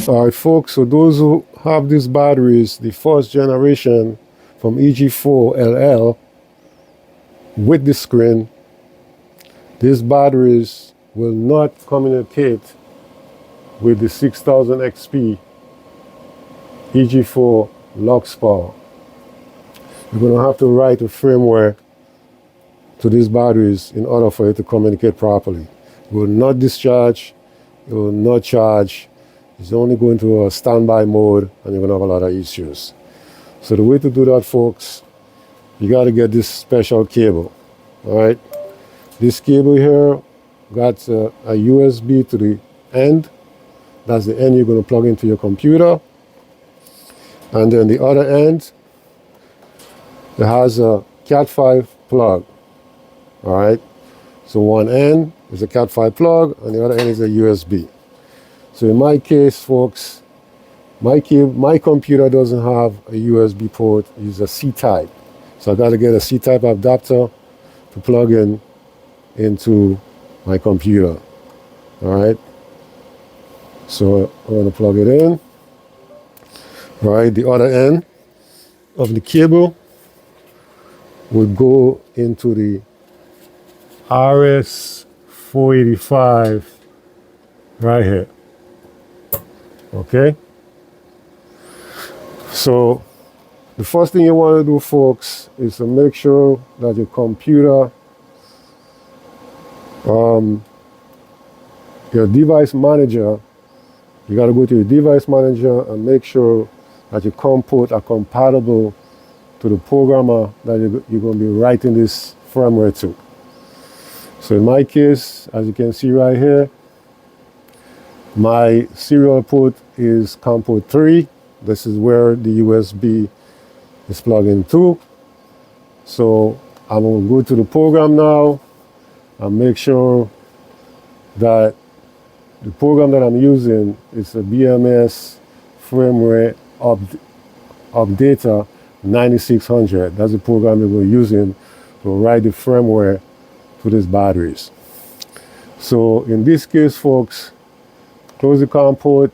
All right, folks, so those who have these batteries, the first generation from Eg4LL with the screen, these batteries will not communicate with the 6000 XP Eg4 luxpower. You're going to have to write a firmware to these batteries in order for it to communicate properly. It will not discharge, it will not charge. It's only going to a standby mode, and you're going to have a lot of issues. So the way to do that, folks, you got to get this special cable. All right, this cable here got a USB to the end. That's the end you're going to plug into your computer. And then the other end, it has a Cat5 plug. All right, so one end is a Cat5 plug, and the other end is a USB. So in my case, folks, my computer doesn't have a USB port. It's a C-type. So I got to get a C-type adapter to plug into my computer. All right. So I'm going to plug it in. All right. The other end of the cable would go into the RS485 right here. Okay. So the first thing you want to do, folks, is to make sure that your computer, your device manager, you got to go to your device manager and make sure that your COM port are compatible to the programmer that you're going to be writing this firmware to. So in my case, as you can see right here, my serial port is COM port 3. This is where the USB is plugged into. So I'm going to go to the program now and make sure that the program that I'm using is a BMS firmware updater 9600. That's the program that we're using to write the firmware to these batteries. So in this case, folks, close the COM port.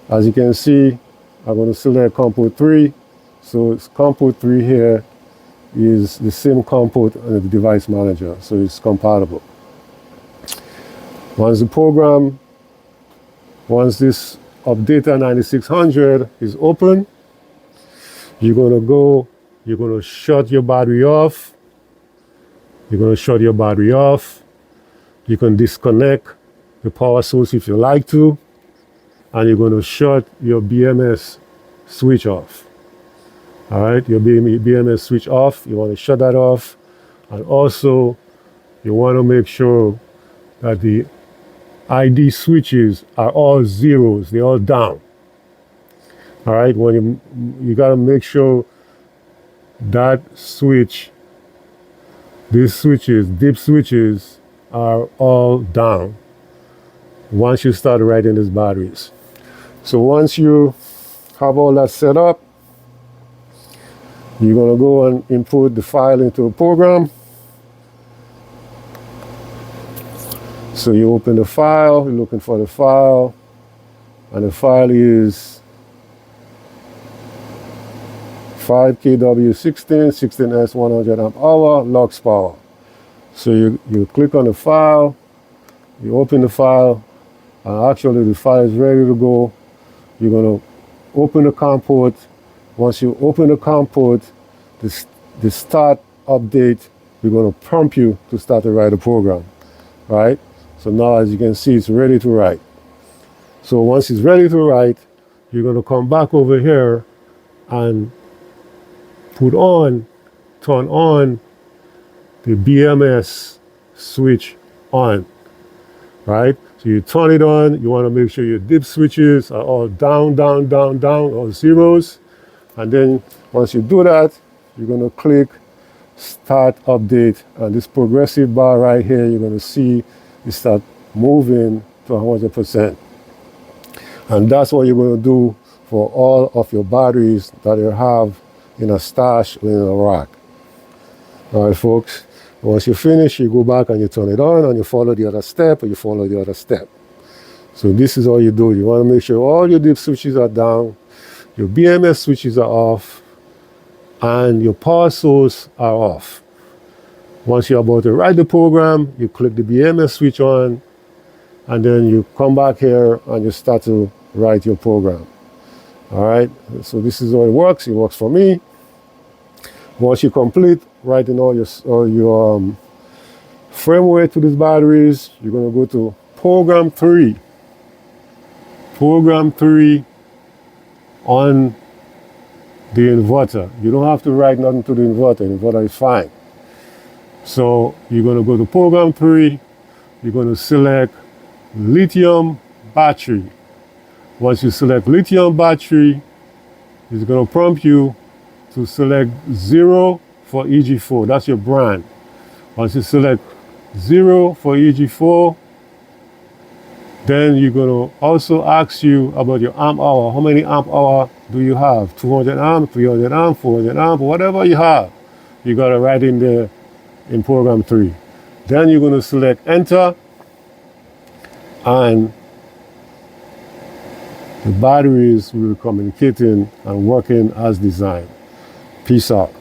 As you can see, I'm going to select COM port 3. So it's COM port 3 here is the same COM port on the device manager, so it's compatible. Once this updater 9600 is open, you're going to shut your battery off. You're going to shut your battery off. You can disconnect the power source if you like to, and you're going to shut your BMS switch off. All right, your BMS switch off, you want to shut that off. And also, you want to make sure that the ID switches are all zeros, they're all down. All right, when you got to make sure that these switches, dip switches, are all down once you start writing these batteries. So once you have all that set up, you're going to go and input the file into a program. So you open the file, you're looking for the file, and the file is 5kW16, 16S 100 amp hour, luxpower. So you click on the file, you open the file, and actually the file is ready to go. You're going to open the COM port. Once you open the COM port, the start update, we're going to prompt you to start to write a program, right? So now, as you can see, it's ready to write. So once it's ready to write, you're going to come back over here and turn on the BMS switch on, right? So you turn it on, you want to make sure your dip switches are all down, all zeros. And then once you do that, you're going to click Start Update. And this progressive bar right here, you're going to see it start moving to 100%. And that's what you're going to do for all of your batteries that you have in a stash or in a rack. All right, folks. Once you finish, you go back and you turn it on and you follow the other step, or you follow the other step. So this is all you do. You want to make sure all your dip switches are down, your BMS switches are off, and your power source are off. Once you're about to write the program, you click the BMS switch on, and then you come back here and you start to write your program. All right, so this is how it works. It works for me. Once you complete writing all your firmware to these batteries, you're going to go to program 3. Program 3 on the inverter. You don't have to write nothing to the inverter. The inverter is fine. So you're going to go to program 3. You're going to select lithium battery. Once you select lithium battery, it's going to prompt you to select 0 for Eg4. That's your brand. Once you select 0 for Eg4, then you're going to also ask you about your amp hour. How many amp hour do you have? 200 amp, 300 amp, 400 amp, whatever you have. You got to write in there in program 3. Then you're going to select enter, and the batteries will be communicating and working as designed. Peace out.